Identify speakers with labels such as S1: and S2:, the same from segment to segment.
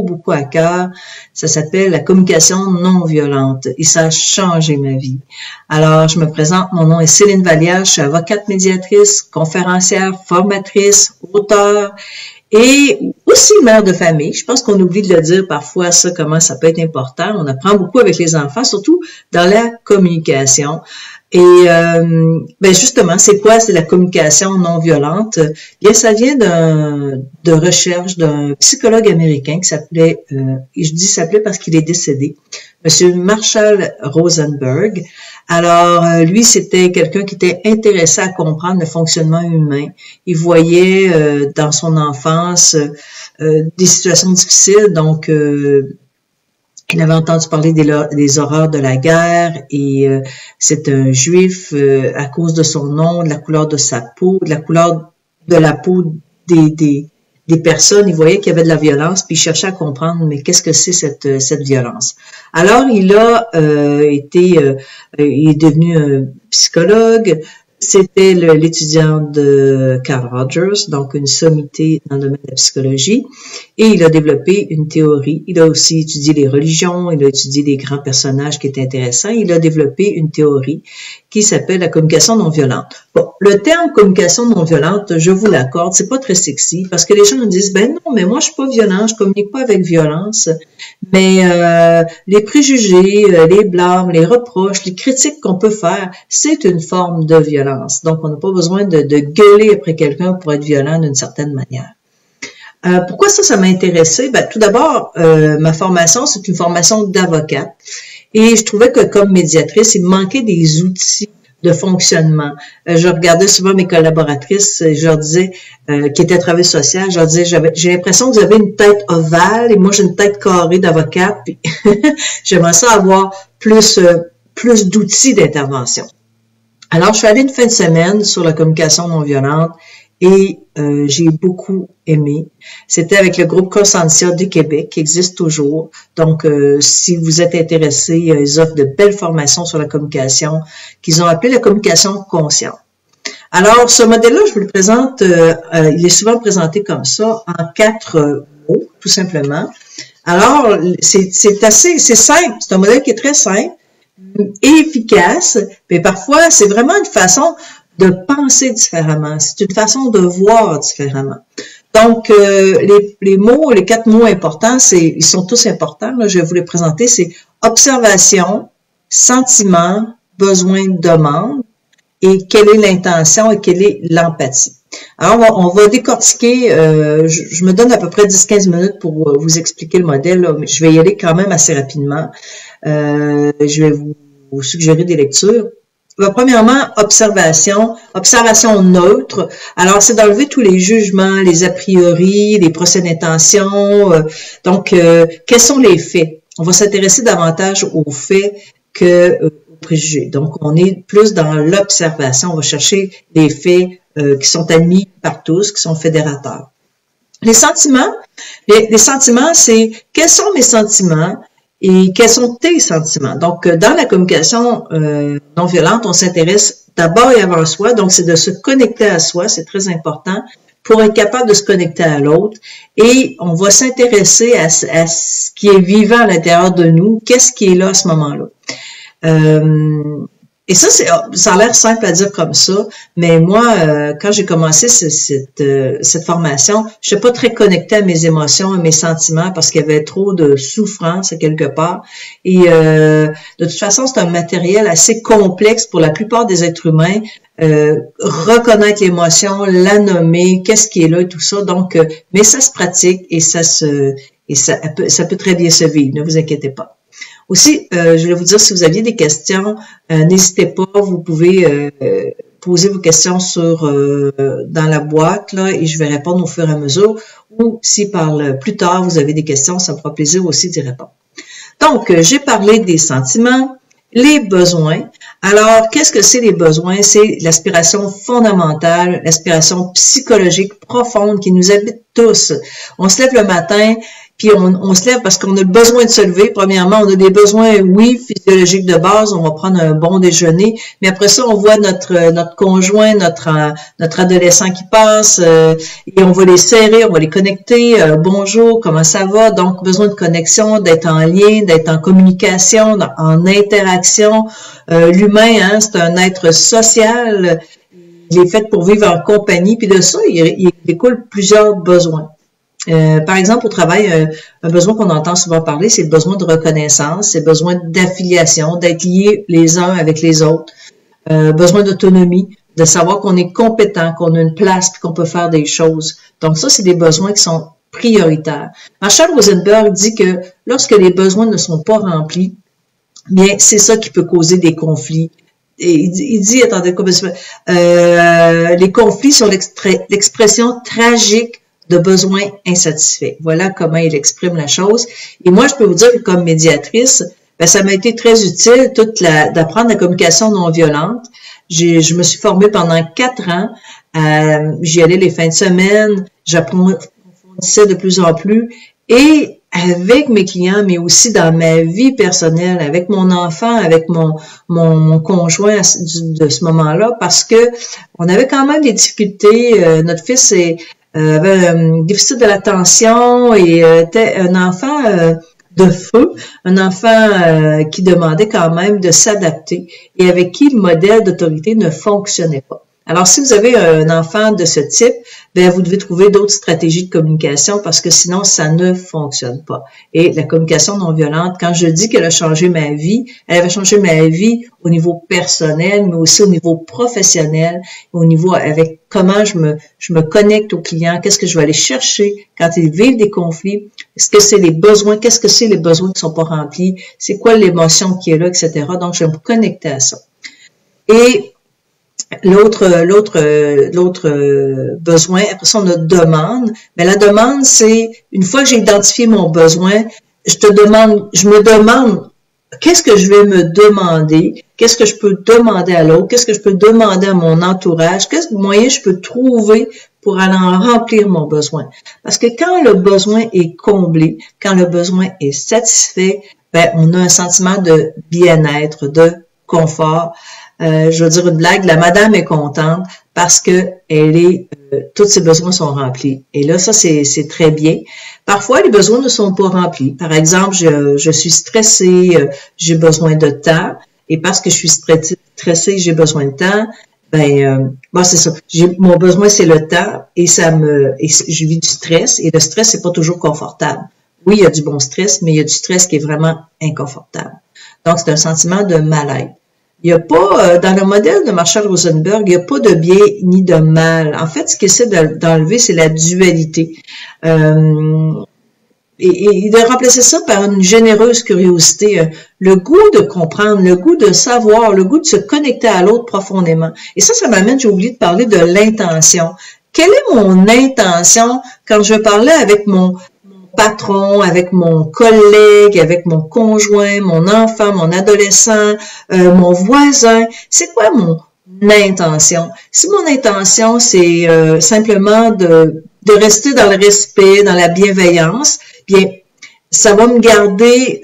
S1: beaucoup à cœur. Ça s'appelle la communication non violente et ça a changé ma vie. Alors, je me présente, mon nom est Céline Vallière, je suis avocate médiatrice, conférencière, formatrice, auteure et aussi mère de famille. Je pense qu'on oublie de le dire parfois, ça, comment ça peut être important. On apprend beaucoup avec les enfants, surtout dans la communication. Et justement, c'est quoi? C'est la communication non violente. Bien, ça vient de recherche d'un psychologue américain qui s'appelait, et je dis s'appelait parce qu'il est décédé, Monsieur Marshall Rosenberg. Alors, lui, c'était quelqu'un qui était intéressé à comprendre le fonctionnement humain. Il voyait dans son enfance des situations difficiles, donc il avait entendu parler des horreurs de la guerre et c'est un juif à cause de son nom, de la couleur de sa peau, de la couleur de la peau des personnes. Il voyait qu'il y avait de la violence puis il cherchait à comprendre mais qu'est-ce que c'est cette violence. Alors il est devenu un psychologue. C'était l'étudiant de Carl Rogers, donc une sommité dans le domaine de la psychologie, et il a développé une théorie. Il a aussi étudié les religions, il a étudié des grands personnages qui étaient intéressants. Il a développé une théorie qui s'appelle la communication non violente. Bon, le terme communication non violente, je vous l'accorde, c'est pas très sexy parce que les gens me disent ben non, mais moi je suis pas violent, je communique pas avec violence. Mais les préjugés, les blâmes, les reproches, les critiques qu'on peut faire, c'est une forme de violence. Donc, on n'a pas besoin de gueuler après quelqu'un pour être violent d'une certaine manière. Pourquoi ça m'a intéressée? Ben, tout d'abord, ma formation, c'est une formation d'avocate. Et je trouvais que comme médiatrice, il me manquait des outils de fonctionnement. Je regardais souvent mes collaboratrices, je leur disais, qui étaient à travail social, je leur disais, j'ai l'impression que vous avez une tête ovale et moi j'ai une tête carrée d'avocate, puis j'aimerais ça avoir plus d'outils d'intervention. Alors, je suis allée une fin de semaine sur la communication non violente et j'ai beaucoup aimé. C'était avec le groupe Consentia du Québec, qui existe toujours. Donc, si vous êtes intéressé, ils offrent de belles formations sur la communication qu'ils ont appelé la communication consciente. Alors, ce modèle-là, je vous le présente, il est souvent présenté comme ça, en 4 mots, tout simplement. Alors, c'est simple, c'est un modèle qui est très simple et efficace, mais parfois, c'est vraiment une façon de penser différemment. C'est une façon de voir différemment. Donc, les 4 mots importants, ils sont tous importants. Là, je vais vous les présenter. C'est observation, sentiment, besoin, demande, et quelle est l'intention et quelle est l'empathie. Alors, on va décortiquer, je me donne à peu près 10-15 minutes pour vous expliquer le modèle, là, mais je vais y aller quand même assez rapidement. Je vais vous suggérer des lectures. Premièrement, observation neutre. Alors, c'est d'enlever tous les jugements, les a priori, les procès d'intention. Donc, quels sont les faits? On va s'intéresser davantage aux faits que aux préjugés. Donc, on est plus dans l'observation. On va chercher des faits qui sont admis par tous, qui sont fédérateurs. Les sentiments, c'est quels sont mes sentiments? Et quels sont tes sentiments? Donc, dans la communication non violente, on s'intéresse d'abord et avant soi. Donc, c'est de se connecter à soi, c'est très important, pour être capable de se connecter à l'autre. Et on va s'intéresser à ce qui est vivant à l'intérieur de nous. Qu'est-ce qui est là à ce moment-là? Et ça a l'air simple à dire comme ça, mais moi, quand j'ai commencé cette formation, je n'étais pas très connectée à mes émotions, à mes sentiments, parce qu'il y avait trop de souffrance quelque part. Et de toute façon, c'est un matériel assez complexe pour la plupart des êtres humains. Reconnaître l'émotion, la nommer, qu'est-ce qui est là et tout ça. Donc, mais ça se pratique et ça peut très bien se vivre. Ne vous inquiétez pas. Aussi, je vais vous dire, si vous aviez des questions, n'hésitez pas, vous pouvez poser vos questions dans la boîte là, et je vais répondre au fur et à mesure. Ou si plus tard vous avez des questions, ça me fera plaisir aussi d'y répondre. Donc, j'ai parlé des sentiments, les besoins. Alors, qu'est-ce que c'est les besoins? C'est l'aspiration fondamentale, l'aspiration psychologique profonde qui nous habite tous. On se lève le matin puis on se lève parce qu'on a le besoin de se lever. Premièrement, on a des besoins, oui, physiologiques de base, on va prendre un bon déjeuner, mais après ça, on voit notre conjoint, notre adolescent qui passe, et on va les serrer, on va les connecter. Bonjour, comment ça va? Donc, besoin de connexion, d'être en lien, d'être en communication, en interaction. L'humain, hein, c'est un être social. Il est fait pour vivre en compagnie, puis de ça, il découle plusieurs besoins. Par exemple, au travail, un besoin qu'on entend souvent parler, c'est le besoin de reconnaissance, c'est le besoin d'affiliation, d'être liés les uns avec les autres, besoin d'autonomie, de savoir qu'on est compétent, qu'on a une place, puis qu'on peut faire des choses. Donc ça, c'est des besoins qui sont prioritaires. Marshall Rosenberg dit que lorsque les besoins ne sont pas remplis, bien, c'est ça qui peut causer des conflits. Et il dit, attendez, les conflits sont l'expression tragique de besoins insatisfaits. Voilà comment il exprime la chose. Et moi, je peux vous dire que comme médiatrice, ben, ça m'a été très utile d'apprendre la communication non violente. Je me suis formée pendant 4 ans. J'y allais les fins de semaine. J'approfondissais de plus en plus. Et avec mes clients, mais aussi dans ma vie personnelle, avec mon enfant, avec mon conjoint de ce moment-là, parce que on avait quand même des difficultés. Notre fils avait un déficit de l'attention et était un enfant de feu, un enfant qui demandait quand même de s'adapter et avec qui le modèle d'autorité ne fonctionnait pas. Alors, si vous avez un enfant de ce type, ben vous devez trouver d'autres stratégies de communication parce que sinon, ça ne fonctionne pas. Et la communication non violente, quand je dis qu'elle a changé ma vie, elle avait changé ma vie au niveau personnel, mais aussi au niveau professionnel, au niveau avec comment je me connecte aux clients, qu'est-ce que je vais aller chercher quand ils vivent des conflits, est-ce que c'est les besoins, qu'est-ce que c'est les besoins qui sont pas remplis, c'est quoi l'émotion qui est là, etc. Donc, je vais me connecter à ça. Et l'autre besoin, après ça, on a demande. Mais la demande, c'est, une fois que j'ai identifié mon besoin, je me demande, qu'est-ce que je vais me demander? Qu'est-ce que je peux demander à l'autre? Qu'est-ce que je peux demander à mon entourage? Quels moyens je peux trouver pour aller en remplir mon besoin? Parce que quand le besoin est comblé, quand le besoin est satisfait, ben, on a un sentiment de bien-être, de confort. Je veux dire une blague, la madame est contente parce que tous ses besoins sont remplis. Et là, ça, c'est très bien. Parfois, les besoins ne sont pas remplis. Par exemple, je suis stressée, j'ai besoin de temps. Et parce que je suis stressée, j'ai besoin de temps. Bon, c'est ça. Mon besoin, c'est le temps et je vis du stress. Et le stress, c'est pas toujours confortable. Oui, il y a du bon stress, mais il y a du stress qui est vraiment inconfortable. Donc, c'est un sentiment de mal-être. Il n'y a pas, dans le modèle de Marshall Rosenberg, il n'y a pas de bien ni de mal. En fait, ce qu'il essaie d'enlever, c'est la dualité. Et de remplacer ça par une généreuse curiosité, le goût de comprendre, le goût de savoir, le goût de se connecter à l'autre profondément. Et ça m'amène, j'ai oublié de parler de l'intention. Quelle est mon intention quand je parlais avec mon patron, avec mon collègue, avec mon conjoint, mon enfant, mon adolescent, mon voisin? C'est quoi mon intention? Si mon intention, c'est simplement de rester dans le respect, dans la bienveillance, bien, ça va me garder,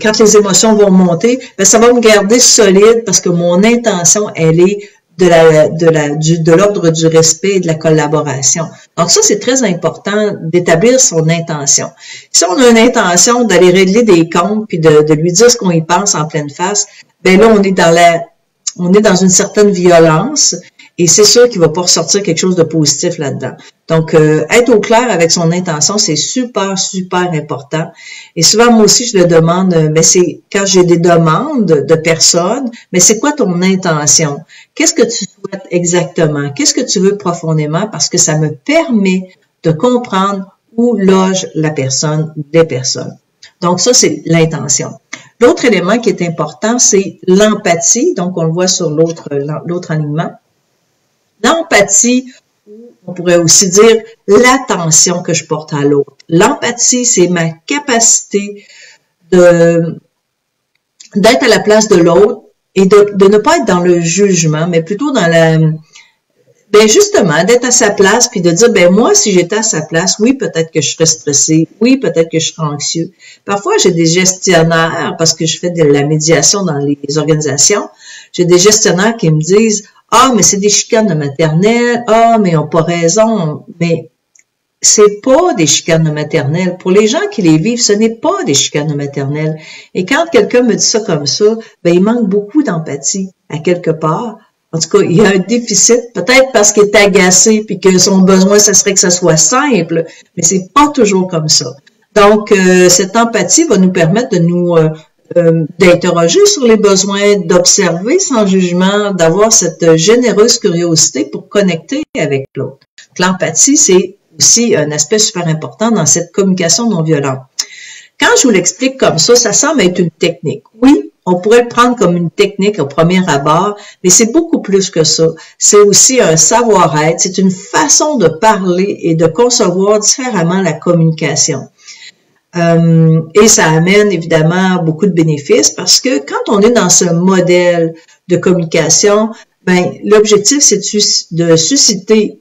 S1: quand les émotions vont monter, bien, ça va me garder solide parce que mon intention, elle est de l'ordre du respect et de la collaboration. Donc ça, c'est très important d'établir son intention. Si on a une intention d'aller régler des comptes puis de lui dire ce qu'on y pense en pleine face, ben là, on est dans une certaine violence et c'est sûr qu'il va pas ressortir quelque chose de positif là-dedans. Donc, être au clair avec son intention, c'est super, super important. Et souvent, moi aussi, je le demande, mais c'est quand j'ai des demandes de personnes, mais c'est quoi ton intention? Qu'est-ce que tu souhaites exactement? Qu'est-ce que tu veux profondément? Parce que ça me permet de comprendre où loge la personne ou les personnes. Donc, ça, c'est l'intention. L'autre élément qui est important, c'est l'empathie. Donc, on le voit sur l'autre alignement. L'empathie, on pourrait aussi dire l'attention que je porte à l'autre. L'empathie, c'est ma capacité d'être à la place de l'autre et de ne pas être dans le jugement, mais plutôt dans Ben justement, d'être à sa place, puis de dire, ben moi, si j'étais à sa place, oui, peut-être que je serais stressé, oui, peut-être que je serais anxieux. Parfois, j'ai des gestionnaires, parce que je fais de la médiation dans les organisations, j'ai des gestionnaires qui me disent, ah, mais c'est des chicanes de maternelle, ah, mais ils n'ont pas raison, mais c'est pas des chicanes de maternelle. Pour les gens qui les vivent, ce n'est pas des chicanes de maternelle. Et quand quelqu'un me dit ça comme ça, ben il manque beaucoup d'empathie à quelque part. En tout cas, il y a un déficit, peut-être parce qu'il est agacé puis que son besoin, ce serait que ça soit simple, mais c'est pas toujours comme ça. Donc, cette empathie va nous permettre de nous d'interroger sur les besoins, d'observer sans jugement, d'avoir cette généreuse curiosité pour connecter avec l'autre. L'empathie, c'est aussi un aspect super important dans cette communication non violente. Quand je vous l'explique comme ça semble être une technique. Oui, on pourrait le prendre comme une technique au premier abord, mais c'est beaucoup plus que ça. C'est aussi un savoir-être, c'est une façon de parler et de concevoir différemment la communication. Et ça amène évidemment beaucoup de bénéfices parce que quand on est dans ce modèle de communication, ben l'objectif c'est de susciter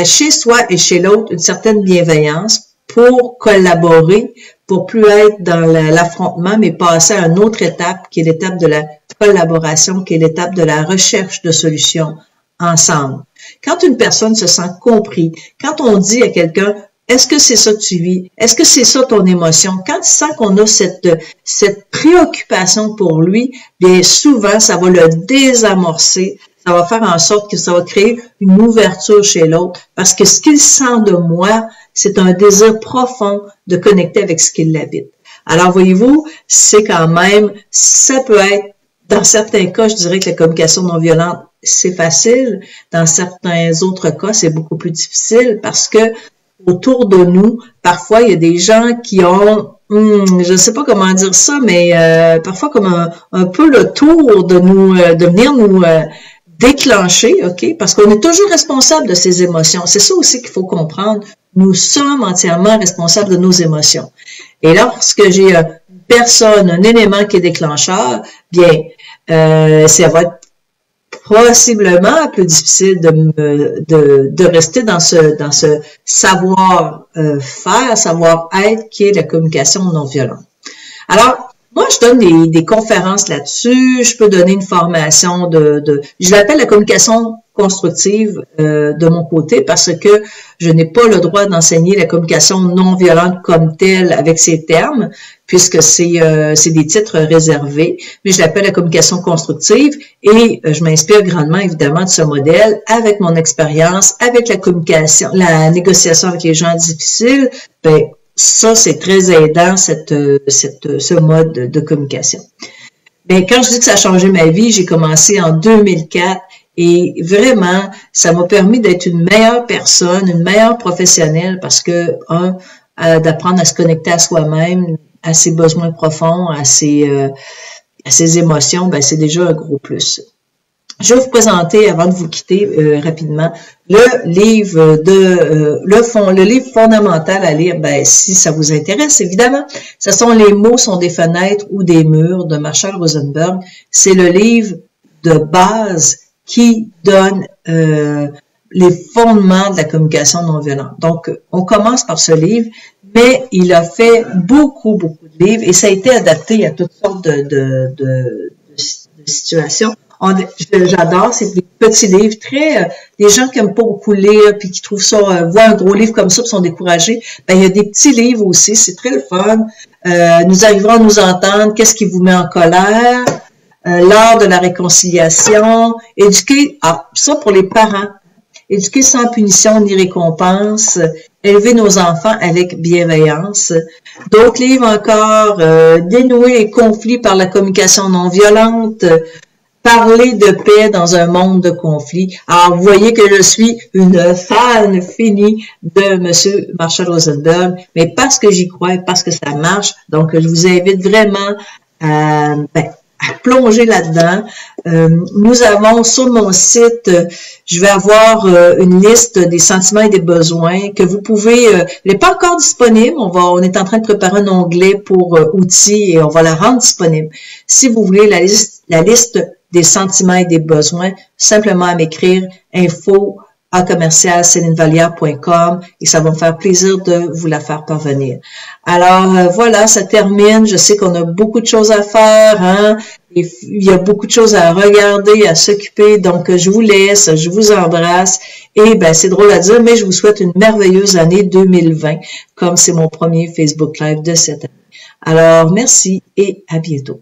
S1: chez soi et chez l'autre une certaine bienveillance pour collaborer, pour plus être dans l'affrontement, mais passer à une autre étape qui est l'étape de la collaboration, qui est l'étape de la recherche de solutions ensemble. Quand une personne se sent compris, quand on dit à quelqu'un est-ce que c'est ça que tu vis? Est-ce que c'est ça ton émotion? Quand il sent qu'on a cette préoccupation pour lui, bien souvent, ça va le désamorcer. Ça va faire en sorte que ça va créer une ouverture chez l'autre. Parce que ce qu'il sent de moi, c'est un désir profond de connecter avec ce qui l'habite. Alors, voyez-vous, c'est quand même, ça peut être, dans certains cas, je dirais que la communication non violente, c'est facile. Dans certains autres cas, c'est beaucoup plus difficile parce que autour de nous, parfois, il y a des gens qui ont, je ne sais pas comment dire ça, mais parfois comme un peu le tour de nous, de venir nous déclencher, ok? Parce qu'on est toujours responsable de ses émotions. C'est ça aussi qu'il faut comprendre. Nous sommes entièrement responsables de nos émotions. Et lorsque j'ai une personne, un élément qui est déclencheur, bien, ça va être possiblement plus difficile de rester dans ce savoir-faire, savoir-être qui est la communication non violente. Alors, moi, je donne des conférences là-dessus. Je peux donner une formation je l'appelle la communication constructive de mon côté parce que je n'ai pas le droit d'enseigner la communication non violente comme telle avec ces termes puisque c'est des titres réservés, mais je l'appelle la communication constructive et je m'inspire grandement évidemment de ce modèle avec mon expérience, avec la communication, la négociation avec les gens difficiles. Ben, ça, c'est très aidant, ce mode de communication. Bien, quand je dis que ça a changé ma vie, j'ai commencé en 2004 et vraiment, ça m'a permis d'être une meilleure personne, une meilleure professionnelle parce que, d'apprendre à se connecter à soi-même, à ses besoins profonds, à ses émotions, ben, c'est déjà un gros plus. Je vais vous présenter, avant de vous quitter rapidement, le livre le livre fondamental à lire, ben, si ça vous intéresse, évidemment. Ce sont Les mots sont des fenêtres ou des murs de Marshall Rosenberg. C'est le livre de base qui donne les fondements de la communication non violente. Donc, on commence par ce livre, mais il a fait beaucoup de livres et ça a été adapté à toutes sortes de situations. J'adore, c'est des petits livres des gens qui aiment pas beaucoup lire puis qui trouvent ça, voient un gros livre comme ça puis sont découragés. Ben, il y a des petits livres aussi, c'est très le fun. Nous arriverons à nous entendre, qu'est-ce qui vous met en colère, l'art de la réconciliation, éduquer, ça pour les parents, éduquer sans punition ni récompense, élever nos enfants avec bienveillance. D'autres livres encore, dénouer les conflits par la communication non violente, parler de paix dans un monde de conflit. Alors, vous voyez que je suis une fan finie de Monsieur Marshall Rosenberg, mais parce que j'y crois et parce que ça marche. Donc, je vous invite vraiment à plonger là-dedans. Nous avons sur mon site, je vais avoir une liste des sentiments et des besoins que vous pouvez, elle n'est pas encore disponible, on est en train de préparer un onglet pour outils et on va la rendre disponible. Si vous voulez la liste des sentiments et des besoins, simplement à m'écrire info @célinevallière.com et ça va me faire plaisir de vous la faire parvenir. Alors voilà, ça termine. Je sais qu'on a beaucoup de choses à faire, hein. Et il y a beaucoup de choses à regarder, à s'occuper. Donc je vous laisse, je vous embrasse et ben c'est drôle à dire, mais je vous souhaite une merveilleuse année 2020, comme c'est mon premier Facebook Live de cette année. Alors merci et à bientôt.